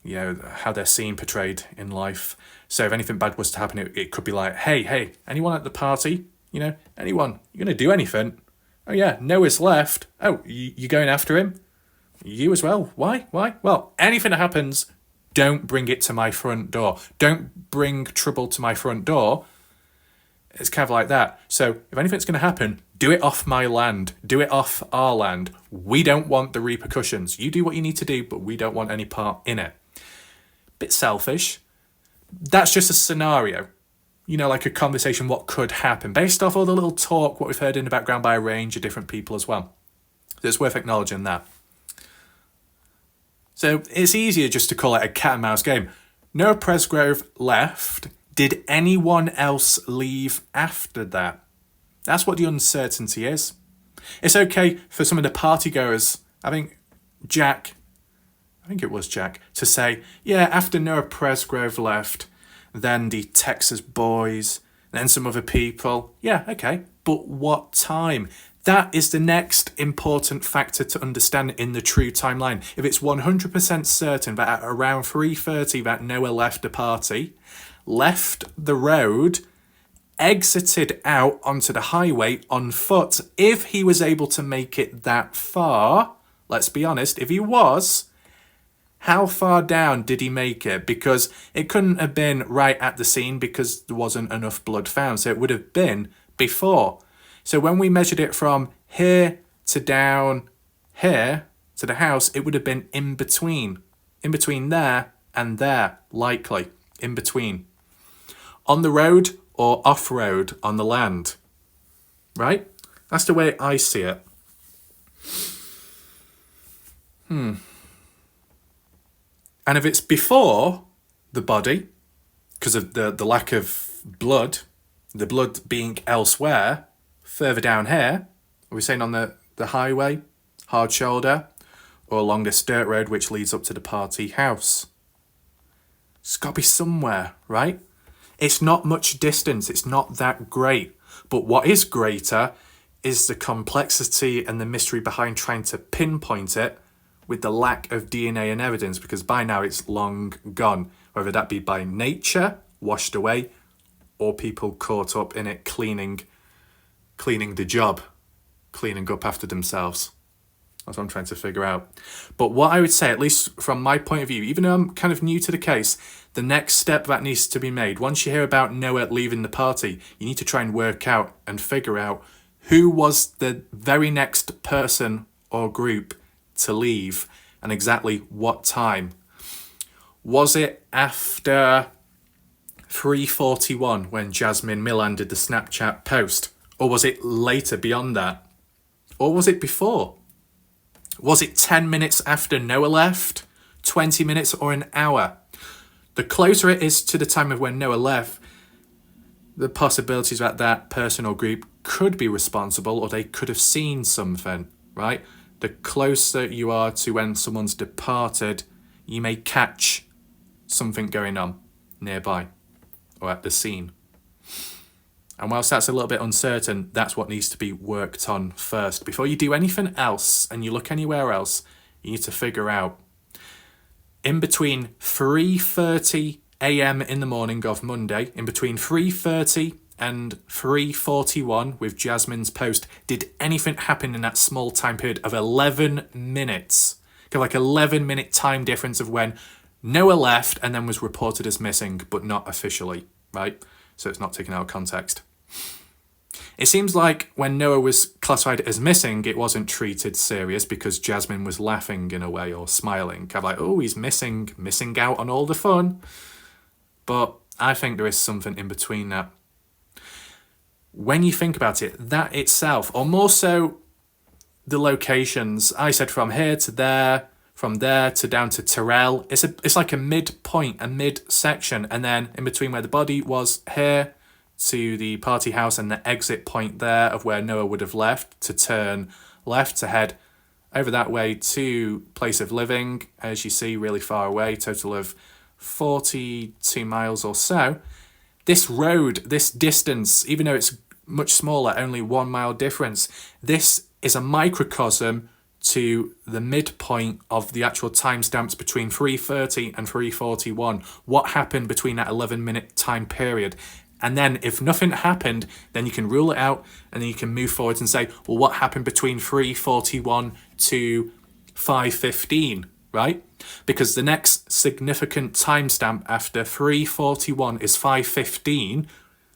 you know, how they're seen, portrayed in life. So if anything bad was to happen, it could be like, hey, anyone at the party? You know, anyone? You gonna do anything? Oh yeah, Noah's left. Oh, you going after him? You as well. Why? Well, anything that happens, don't bring it to my front door. Don't bring trouble to my front door. It's kind of like that. So if anything's going to happen, do it off my land. Do it off our land. We don't want the repercussions. You do what you need to do, but we don't want any part in it. Bit selfish. That's just a scenario. You know, like a conversation, what could happen, based off all the little talk, what we've heard in the background by a range of different people as well. So it's worth acknowledging that. So it's easier just to call it a cat and mouse game. Noah Presgrove left. Did anyone else leave after that? That's what the uncertainty is. It's okay for some of the partygoers, I think it was Jack, to say, yeah, after Noah Presgrove left, then the Texas boys, then some other people. Yeah, okay, but what time? That is the next important factor to understand in the true timeline. If it's 100% certain that at around 3:30 that Noah left the party, left the road, exited out onto the highway on foot, if he was able to make it that far, let's be honest, if he was, how far down did he make it? Because it couldn't have been right at the scene because there wasn't enough blood found, so it would have been before. So when we measured it from here to down here, to the house, it would have been in between there and there, likely in between. On the road or off-road on the land, right? That's the way I see it. And if it's before the body, because of the lack of blood, the blood being elsewhere, further down here, are we saying on the highway, hard shoulder, or along this dirt road which leads up to the party house? It's got to be somewhere, right? It's not much distance. It's not that great. But what is greater is the complexity and the mystery behind trying to pinpoint it with the lack of DNA and evidence, because by now it's long gone, whether that be by nature, washed away, or people caught up in it cleaning the job, cleaning up after themselves. That's what I'm trying to figure out. But what I would say, at least from my point of view, even though I'm kind of new to the case, the next step that needs to be made, once you hear about Noah leaving the party, you need to try and work out and figure out who was the very next person or group to leave and exactly what time. Was it after 3:41 when Jasmine Millan did the Snapchat post? Or was it later beyond that? Or was it before? Was it 10 minutes after Noah left? 20 minutes or an hour? The closer it is to the time of when Noah left, the possibilities that that person or group could be responsible, or they could have seen something, right? The closer you are to when someone's departed, you may catch something going on nearby or at the scene. And whilst that's a little bit uncertain, that's what needs to be worked on first. Before you do anything else and you look anywhere else, you need to figure out, in between 3:30 a.m. in the morning of Monday, in between 3:30 and 3:41 with Jasmine's post, did anything happen in that small time period of 11 minutes? Like 11-minute time difference of when Noah left and then was reported as missing, but not officially, right? So it's not taken out of context. It seems like when Noah was classified as missing, it wasn't treated serious because Jasmine was laughing in a way or smiling. Kind of like, oh, he's missing out on all the fun. But I think there is something in between that. When you think about it, that itself, or more so the locations, I said from here to there, from there to down to Tyrrell, it's like a midpoint, a mid-section, and then in between where the body was here to the party house and the exit point there of where Noah would have left to turn left to head over that way to place of living, as you see, really far away, total of 42 miles or so. This road, this distance, even though it's much smaller, only 1 mile difference, this is a microcosm to the midpoint of the actual timestamps between 3:30 and 3:41. What happened between that 11-minute time period? And then if nothing happened, then you can rule it out and then you can move forward and say, well, what happened between 3:41 to 5:15, right? Because the next significant timestamp after 3:41 is 5:15.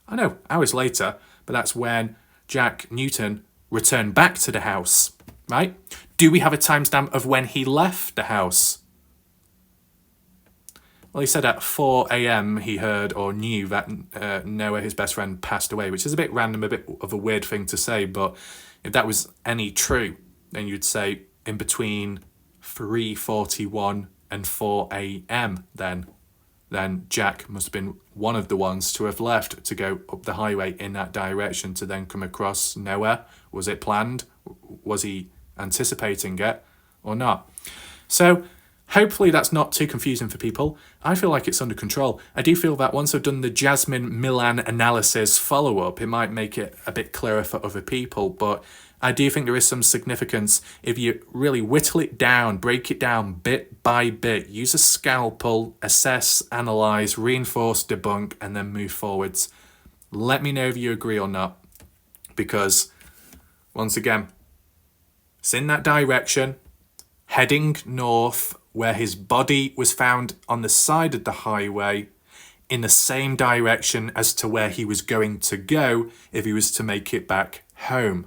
I know, hours later, but that's when Jack Newton returned back to the house, right? Do we have a timestamp of when he left the house? Well, he said at 4 a.m. he heard or knew that Noah, his best friend, passed away, which is a bit random, a bit of a weird thing to say, but if that was any true, then you'd say in between 3:41 and 4 a.m. then Jack must have been one of the ones to have left to go up the highway in that direction to then come across Noah. Was it planned? Was he anticipating it or not? So hopefully that's not too confusing for people. I feel like it's under control. I do feel that once I've done the Jasmine Millan analysis follow-up, it might make it a bit clearer for other people, but I do think there is some significance if you really whittle it down, break it down bit by bit, use a scalpel, assess, analyse, reinforce, debunk, and then move forwards. Let me know if you agree or not, because once again, it's in that direction, heading north, where his body was found on the side of the highway, in the same direction as to where he was going to go if he was to make it back home.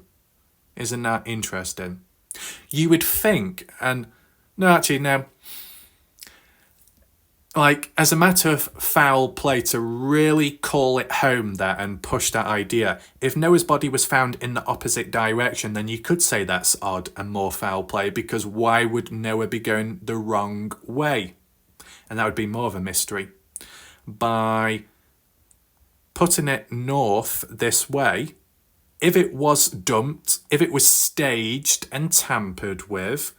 Isn't that interesting? You would think, and no, actually, no. Like, as a matter of foul play, to really call it home there and push that idea, if Noah's body was found in the opposite direction, then you could say that's odd and more foul play, because why would Noah be going the wrong way? And that would be more of a mystery. By putting it north this way, if it was dumped, if it was staged and tampered with,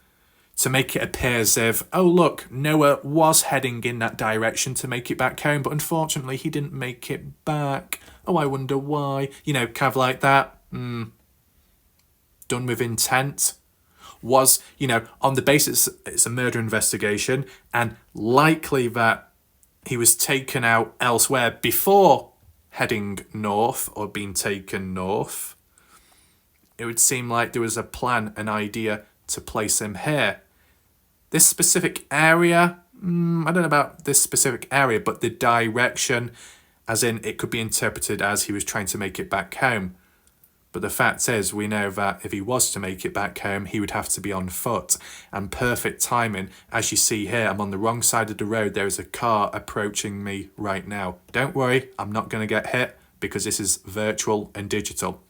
to make it appear as if, oh look, Noah was heading in that direction to make it back home, but unfortunately he didn't make it back. Oh, I wonder why. You know, kind of like that. Done with intent. Was, you know, on the basis it's a murder investigation, and likely that he was taken out elsewhere before heading north or being taken north. It would seem like there was a plan, an idea to place him here. This specific area, I don't know about this specific area, but the direction, as in it could be interpreted as he was trying to make it back home. But the fact is, we know that if he was to make it back home, he would have to be on foot. And perfect timing, as you see here, I'm on the wrong side of the road. There is a car approaching me right now. Don't worry, I'm not going to get hit because this is virtual and digital.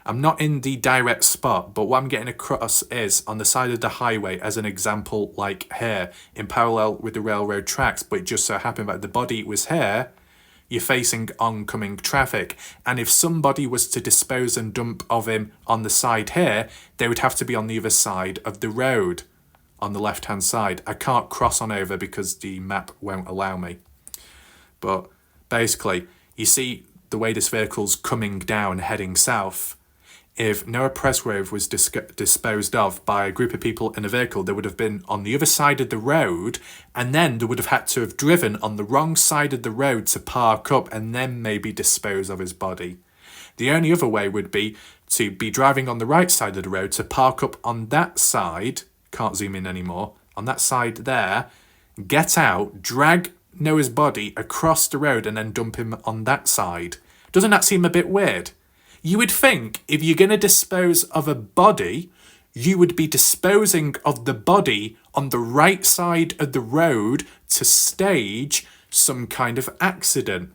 I'm not in the direct spot, but what I'm getting across is on the side of the highway, as an example, like here, in parallel with the railroad tracks, but it just so happened that the body was here, you're facing oncoming traffic. And if somebody was to dispose and dump of him on the side here, they would have to be on the other side of the road, on the left-hand side. I can't cross on over because the map won't allow me. But basically, you see the way this vehicle's coming down, heading south. If Noah Presgrove was disposed of by a group of people in a vehicle, they would have been on the other side of the road, and then they would have had to have driven on the wrong side of the road to park up and then maybe dispose of his body. The only other way would be to be driving on the right side of the road to park up on that side, can't zoom in anymore, on that side there, get out, drag Noah's body across the road and then dump him on that side. Doesn't that seem a bit weird? You would think if you're going to dispose of a body, you would be disposing of the body on the right side of the road to stage some kind of accident.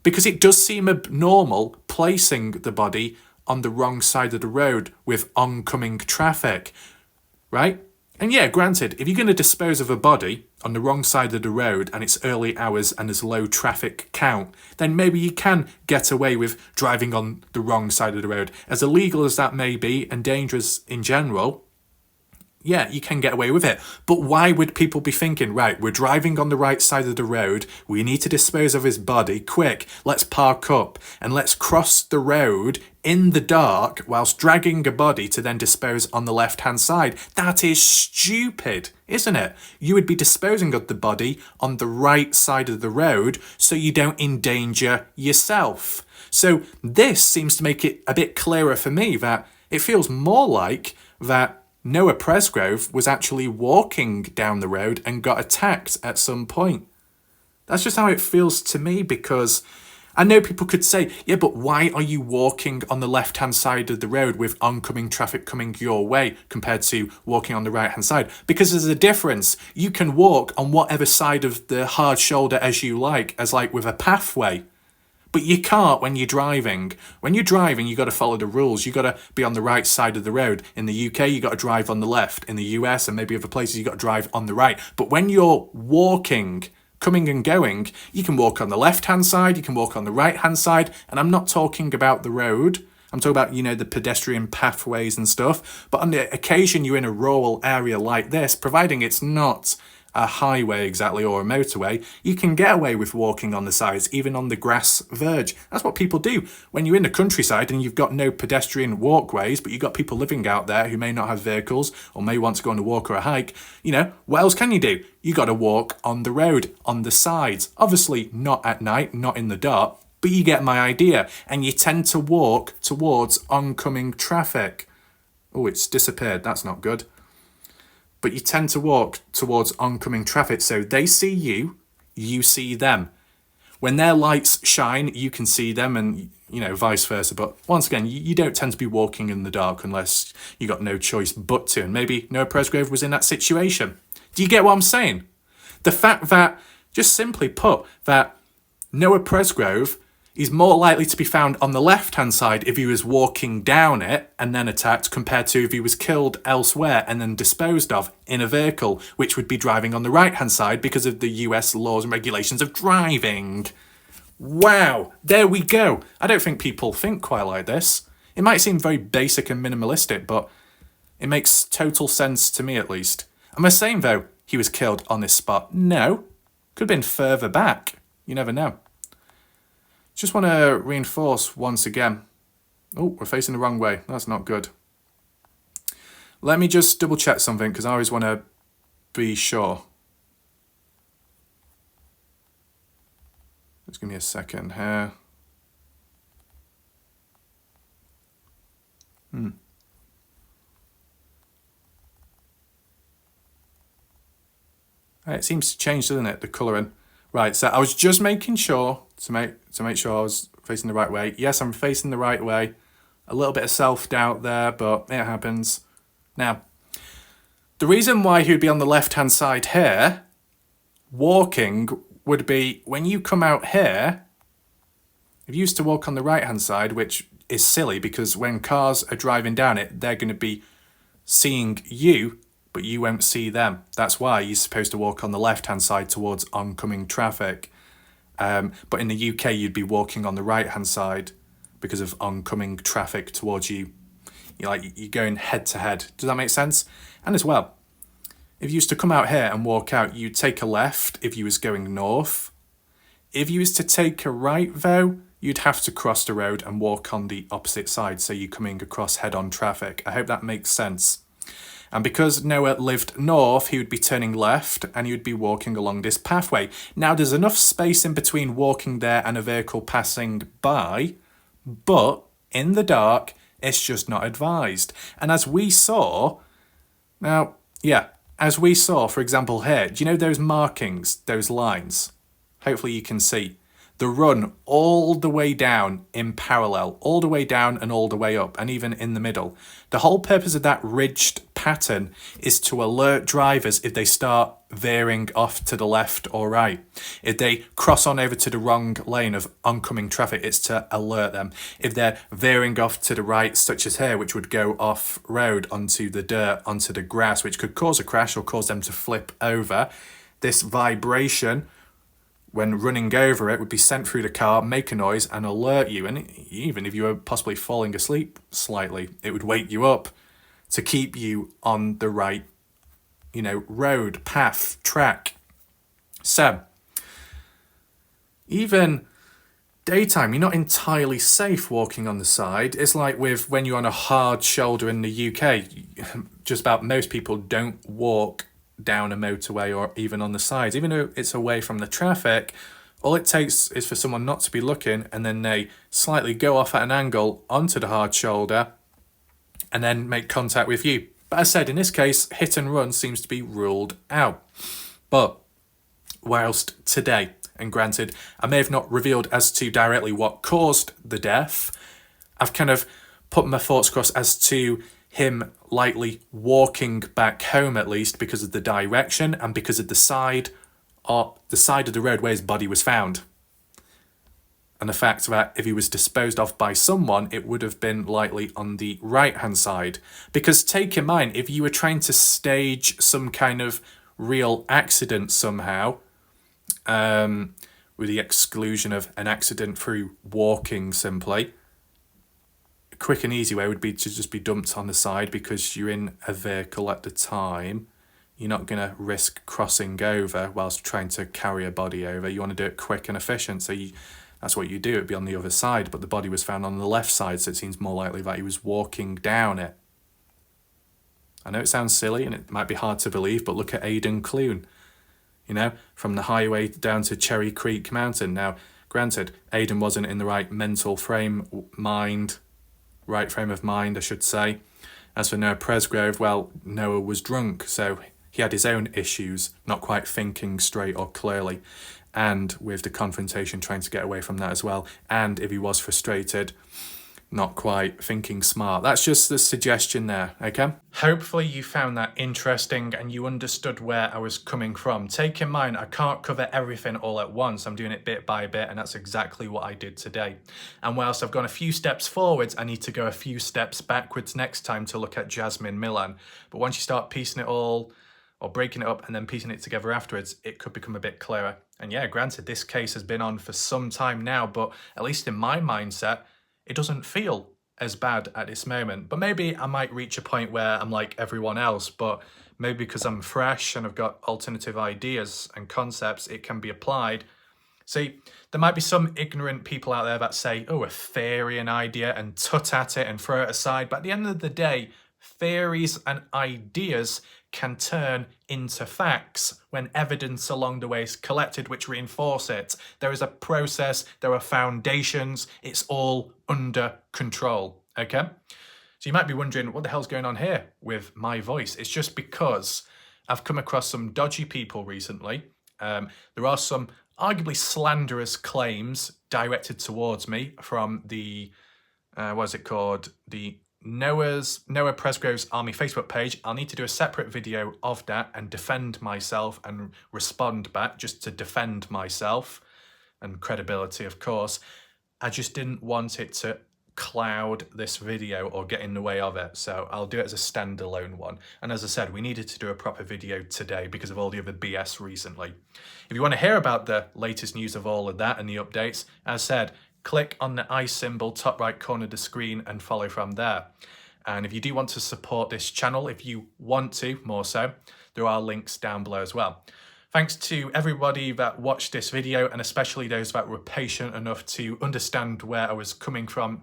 Because it does seem abnormal placing the body on the wrong side of the road with oncoming traffic, right? And yeah, granted, if you're going to dispose of a body on the wrong side of the road and it's early hours and there's low traffic count, then maybe you can get away with driving on the wrong side of the road. As illegal as that may be and dangerous in general, yeah, you can get away with it. But why would people be thinking, right, we're driving on the right side of the road, we need to dispose of his body, quick, let's park up and let's cross the road in the dark whilst dragging a body to then dispose on the left-hand side? That is stupid, isn't it? You would be disposing of the body on the right side of the road so you don't endanger yourself. So this seems to make it a bit clearer for me that it feels more like that Noah Presgrove was actually walking down the road and got attacked at some point. That's just how it feels to me, because I know people could say, yeah, but why are you walking on the left-hand side of the road with oncoming traffic coming your way compared to walking on the right-hand side? Because there's a difference. You can walk on whatever side of the hard shoulder as you like, as like with a pathway. But you can't when you're driving. When you're driving, you got to follow the rules. You got to be on the right side of the road. In the UK, you got to drive on the left. In the US and maybe other places, you got to drive on the right. But when you're walking, coming and going, you can walk on the left-hand side, you can walk on the right-hand side. And I'm not talking about the road. I'm talking about, you know, the pedestrian pathways and stuff. But on the occasion you're in a rural area like this, providing it's not a highway exactly or a motorway, you can get away with walking on the sides, even on the grass verge. That's what people do. When you're in the countryside and you've got no pedestrian walkways, but you've got people living out there who may not have vehicles or may want to go on a walk or a hike, you know, what else can you do? You got to walk on the road, on the sides. Obviously not at night, not in the dark, but you get my idea. And you tend to walk towards oncoming traffic. Oh, it's disappeared. That's not good. But you tend to walk towards oncoming traffic, so they see you, you see them. When their lights shine, you can see them, and vice versa. But once again, you don't tend to be walking in the dark unless you got no choice but to. And maybe Noah Presgrove was in that situation. Do you get what I'm saying? The fact that, just simply put, that Noah Presgrove is more likely to be found on the left-hand side if he was walking down it and then attacked, compared to if he was killed elsewhere and then disposed of in a vehicle, which would be driving on the right-hand side because of the US laws and regulations of driving. Wow, there we go. I don't think people think quite like this. It might seem very basic and minimalistic, but it makes total sense to me, at least. Am I saying, though, he was killed on this spot? No. Could have been further back. You never know. Just want to reinforce once again. Oh, we're facing the wrong way. That's not good. Let me just double check something, because I always want to be sure. Just give me a second here. It seems to change, doesn't it? The colouring. Right, so I was just making sure to make sure I was facing the right way. Yes, I'm facing the right way. A little bit of self-doubt there, but it happens. Now, the reason why he would be on the left-hand side here, walking, would be when you come out here, if you used to walk on the right-hand side, which is silly because when cars are driving down it, they're going to be seeing you, but you won't see them. That's why you're supposed to walk on the left-hand side towards oncoming traffic. But in the UK, you'd be walking on the right-hand side because of oncoming traffic towards you. You're going head to head. Does that make sense? And as well, if you used to come out here and walk out, you'd take a left if you was going north. If you was to take a right, though, you'd have to cross the road and walk on the opposite side, so you're coming across head-on traffic. I hope that makes sense. And because Noah lived north, he would be turning left and he would be walking along this pathway. Now, there's enough space in between walking there and a vehicle passing by, but in the dark, it's just not advised. And as we saw, for example, here, do you know those markings, those lines? Hopefully you can see. The run all the way down in parallel, all the way down and all the way up, and even in the middle. The whole purpose of that ridged pattern is to alert drivers if they start veering off to the left or right. If they cross on over to the wrong lane of oncoming traffic, it's to alert them. If they're veering off to the right, such as here, which would go off road onto the dirt, onto the grass, which could cause a crash or cause them to flip over, this vibration, when running over it, would be sent through the car, make a noise and alert you. And even if you were possibly falling asleep slightly, it would wake you up to keep you on the right, road, path, track. So, even daytime, you're not entirely safe walking on the side. It's like with when you're on a hard shoulder in the UK, just about most people don't walk down a motorway or even on the sides. Even though it's away from the traffic, all it takes is for someone not to be looking, and then they slightly go off at an angle onto the hard shoulder and then make contact with you. But as I said, in this case, hit and run seems to be ruled out. But whilst today, and granted, I may have not revealed as to directly what caused the death, I've kind of put my thoughts across as to him likely walking back home, at least because of the direction and because of the side of the road where his body was found. And the fact that if he was disposed of by someone, it would have been likely on the right-hand side. Because take in mind, if you were trying to stage some kind of real accident somehow, with the exclusion of an accident through walking simply, a quick and easy way would be to just be dumped on the side because you're in a vehicle at the time. You're not going to risk crossing over whilst trying to carry a body over. You want to do it quick and efficient, so that's what you do. It'd be on the other side, but the body was found on the left side, so it seems more likely that he was walking down it. I know it sounds silly and it might be hard to believe, but look at Aidan Clune, from the highway down to Cherry Creek Mountain. Now, granted, Aidan wasn't in the right frame of mind, I should say. As for Noah Presgrove, well, Noah was drunk, so he had his own issues, not quite thinking straight or clearly, and with the confrontation trying to get away from that as well. And if he was frustrated, not quite thinking smart. That's just the suggestion there, okay? Hopefully you found that interesting and you understood where I was coming from. Take in mind, I can't cover everything all at once. I'm doing it bit by bit, and that's exactly what I did today. And whilst I've gone a few steps forwards, I need to go a few steps backwards next time to look at Jasmine Milan. But once you start piecing it all, or breaking it up and then piecing it together afterwards, it could become a bit clearer. And yeah, granted, this case has been on for some time now, but at least in my mindset, it doesn't feel as bad at this moment. But maybe I might reach a point where I'm like everyone else, but maybe because I'm fresh and I've got alternative ideas and concepts, it can be applied. See, there might be some ignorant people out there that say, oh, a theory, an idea, and tut at it and throw it aside. But at the end of the day, theories and ideas can turn into facts when evidence along the way is collected which reinforce it. There is a process, there are foundations, it's all under control, okay? So you might be wondering, what the hell's going on here with my voice? It's just because I've come across some dodgy people recently. There are some arguably slanderous claims directed towards me from the, what's it called? The Noah Presgrove's Army Facebook page. I'll need to do a separate video of that and defend myself and respond back, just to defend myself and credibility, of course. I just didn't want it to cloud this video or get in the way of it, so I'll do it as a standalone one. And as I said, we needed to do a proper video today because of all the other BS recently. If you want to hear about the latest news of all of that and the updates, as said, click on the I symbol top right corner of the screen and follow from there. And if you do want to support this channel, if you want to more so, there are links down below as well. Thanks to everybody that watched this video, and especially those that were patient enough to understand where I was coming from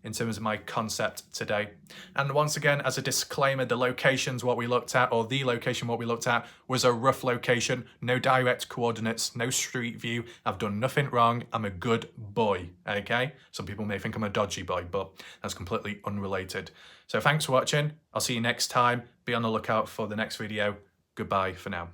in terms of my concept today. And once again, as a disclaimer, the locations what we looked at, or the location what we looked at, was a rough location, no direct coordinates, no street view. I've done nothing wrong. I'm a good boy, okay? Some people may think I'm a dodgy boy, but that's completely unrelated. So thanks for watching. I'll see you next time. Be on the lookout for the next video. Goodbye for now.